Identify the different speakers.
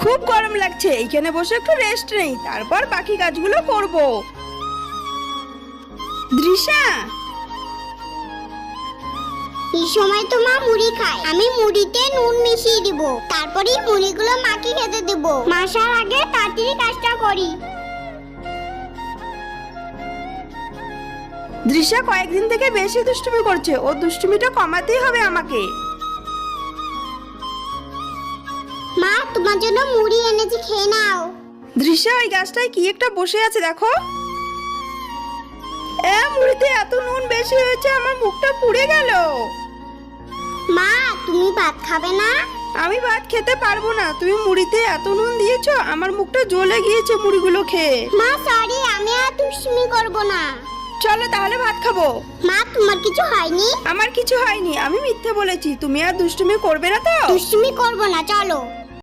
Speaker 1: খুব গরম লাগছে, এইখানে বসে একটু রেস্ট নেই, তারপর বাকি কাজগুলো করব। দৃশা,
Speaker 2: এই সময় তো মা মুড়ি খায়, আমি মুড়িতে নুন মিশিয়ে দিব, তারপরে মুড়িগুলো মাকে খেতে দেব। মাসার আগে তাড়াতাড়ি কাজটা করি।
Speaker 1: দৃশা কয়েকদিন থেকে বেশি দুষ্টুমি করছে, ও দুষ্টুমিটা কমাতেই হবে আমাকে।
Speaker 2: মা তোমার জন্য মুড়ি এনেছি, খেয়ে নাও।
Speaker 1: দৃশা, ওই গাছটায় কি একটা বসে আছে দেখো। মুড়িতে এত নুন বেশি হয়েছে, আমার মুখটা পুড়ে গেল।
Speaker 2: মা তুমি ভাত খাবে না?
Speaker 1: আমি ভাত খেতে পারবো না, তুমি মুড়িতে এত নুন দিয়েছো, আমার মুখটা জ্বলে গিয়েছে মুড়িগুলো খেয়ে।
Speaker 2: মা সরি, আমি আর দুষ্টুমি করব না।
Speaker 1: চলো তাহলে ভাত খাবো।
Speaker 2: মা তোমার কিছু হয়নি?
Speaker 1: আমার কিছু হয়নি, আমি মিথ্যে বলেছি। তুমি আর দুষ্টুমি করবে না তো?
Speaker 2: দুষ্টুমি করব না, চলো।